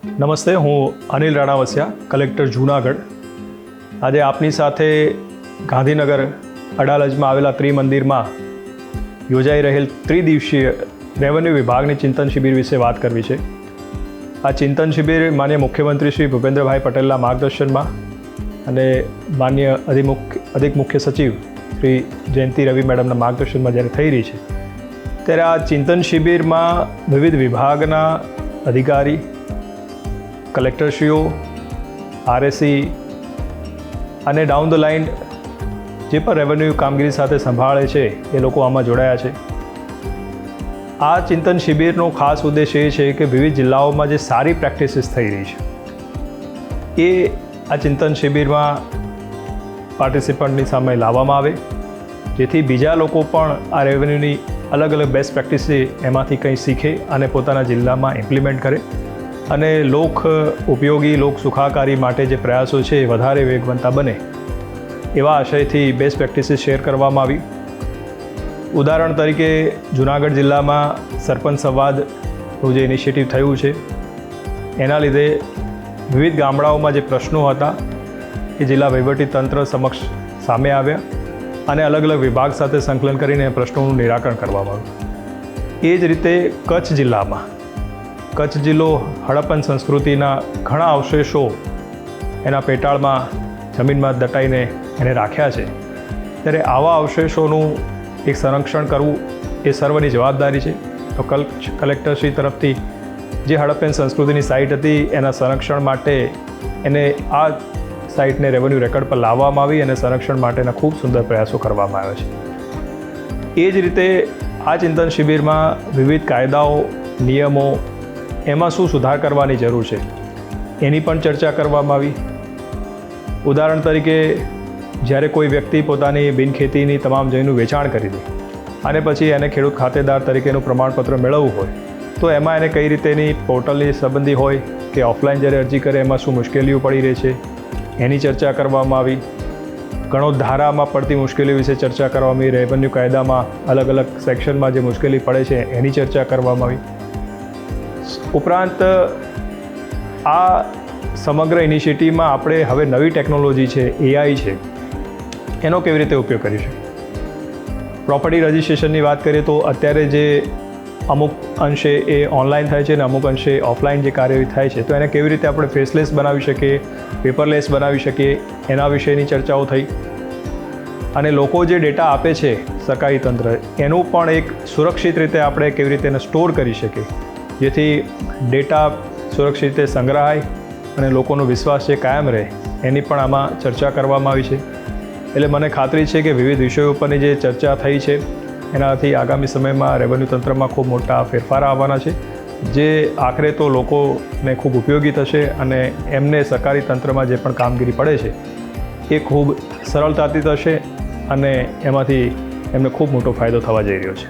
નમસ્તે, હું અનિલ રાણાવસિયા, કલેક્ટર જૂનાગઢ. આજે આપની સાથે ગાંધીનગર અડાલજમાં આવેલા ત્રિમંદિરમાં યોજાઈ રહેલ ત્રિદિવસીય રેવન્યુ વિભાગની ચિંતન શિબિર વિશે વાત કરવી છે. આ ચિંતન શિબિર માનનીય મુખ્યમંત્રી શ્રી ભૂપેન્દ્રભાઈ પટેલના માર્ગદર્શનમાં અને માનનીય અધિક મુખ્ય સચિવ શ્રી જયંતિ રવિ મેડમના માર્ગદર્શનમાં જ્યારે થઈ રહી છે, ત્યારે આ ચિંતન શિબિરમાં વિવિધ વિભાગના અધિકારી, કલેક્ટરશ્રીઓ, આરએસી અને ડાઉન ધ લાઇન જે પણ રેવન્યુ કામગીરી સાથે સંભાળે છે એ લોકો આમાં જોડાયા છે. આ ચિંતન શિબિરનો ખાસ ઉદ્દેશ એ છે કે વિવિધ જિલ્લાઓમાં જે સારી પ્રેક્ટિસીસ થઈ રહી છે એ આ ચિંતન શિબિરમાં પાર્ટિસિપન્ટની સામે લાવવામાં આવે, જેથી બીજા લોકો પણ આ રેવન્યુની અલગ અલગ બેસ્ટ પ્રેક્ટિસ એમાંથી કંઈ શીખે અને પોતાના જિલ્લામાં ઇમ્પ્લિમેન્ટ કરે અને લોક ઉપયોગી, લોક સુખાકારી માટે જે પ્રયાસો છે એ વધારે વેગવંતા બને એવા આશયથી બેસ્ટ પ્રેક્ટિસીસ શેર કરવામાં આવી. ઉદાહરણ તરીકે જૂનાગઢ જિલ્લામાં સરપંચ સંવાદનું જે ઇનિશિયેટિવ થયું છે એના લીધે વિવિધ ગામડાઓમાં જે પ્રશ્નો હતા એ જિલ્લા વહીવટીતંત્ર સમક્ષ સામે આવ્યા અને અલગ અલગ વિભાગ સાથે સંકલન કરીને પ્રશ્નોનું નિરાકરણ કરવામાં આવ્યું. એ જ રીતે કચ્છ જિલ્લો હડપ્પન સંસ્કૃતિના ઘણા અવશેષો એના પેટાળમાં જમીનમાં દટાઈને એને રાખ્યા છે, ત્યારે આવા અવશેષોનું એક સંરક્ષણ કરવું એ સર્વની જવાબદારી છે. તો કલેક્ટરશ્રી તરફથી જે હડપ્પન સંસ્કૃતિની સાઇટ હતી એના સંરક્ષણ માટે એને આ સાઇટને રેવન્યુ રેકર્ડ પર લાવવામાં આવી અને સંરક્ષણ માટેના ખૂબ સુંદર પ્રયાસો કરવામાં આવ્યા છે. એ જ રીતે આ ચિંતન શિબિરમાં વિવિધ કાયદાઓ, નિયમો, એમાં શું સુધાર કરવાની જરૂર છે એની પણ ચર્ચા કરવામાં આવી. ઉદાહરણ તરીકે જ્યારે કોઈ વ્યક્તિ પોતાની બિનખેતીની તમામ જમીનનું વેચાણ કરી દે અને પછી એને ખેડૂત ખાતેદાર તરીકેનું પ્રમાણપત્ર મેળવવું હોય તો એમાં એને કઈ રીતેની પોર્ટલની સંબંધી હોય કે ઓફલાઈન જ્યારે અરજી કરે એમાં શું મુશ્કેલીઓ પડી રહી છે એની ચર્ચા કરવામાં આવી. ઘણો ધારામાં પડતી મુશ્કેલીઓ વિશે ચર્ચા કરવામાં આવી. રેવન્યુ કાયદામાં અલગ અલગ સેક્શનમાં જે મુશ્કેલી પડે છે એની ચર્ચા કરવામાં આવી. ઉપરાંત આ સમગ્ર ઇનિશિયેટિવમાં આપણે હવે નવી ટેકનોલોજી છે, એઆઈ છે, એનો કેવી રીતે ઉપયોગ કરીશું. પ્રોપર્ટી રજિસ્ટ્રેશનની વાત કરીએ તો અત્યારે જે અમુક અંશે એ ઓનલાઈન થાય છે અને અમુક અંશે ઓફલાઈન જે કાર્ય થાય છે, તો એને કેવી રીતે આપણે ફેસલેસ બનાવી શકીએ, પેપરલેસ બનાવી શકીએ, એના વિશેની ચર્ચાઓ થઈ. અને લોકો જે ડેટા આપે છે સરકારી તંત્ર, એનું પણ એક સુરક્ષિત રીતે આપણે કેવી રીતે એને સ્ટોર કરી શકીએ, જેથી ડેટા સુરક્ષિત રીતે સંગ્રહાય અને લોકોનો વિશ્વાસ જે કાયમ રહે, એની પણ આમાં ચર્ચા કરવામાં આવી છે. એટલે મને ખાતરી છે કે વિવિધ વિષયો ઉપરની જે ચર્ચા થઈ છે એનાથી આગામી સમયમાં રેવન્યુ તંત્રમાં ખૂબ મોટા ફેરફાર આવવાના છે, જે આખરે તો લોકોને ખૂબ ઉપયોગી થશે અને એમને સરકારી તંત્રમાં જે પણ કામગીરી પડે છે એ ખૂબ સરળતાથી થશે અને એમાંથી એમને ખૂબ મોટો ફાયદો થવા જઈ રહ્યો છે.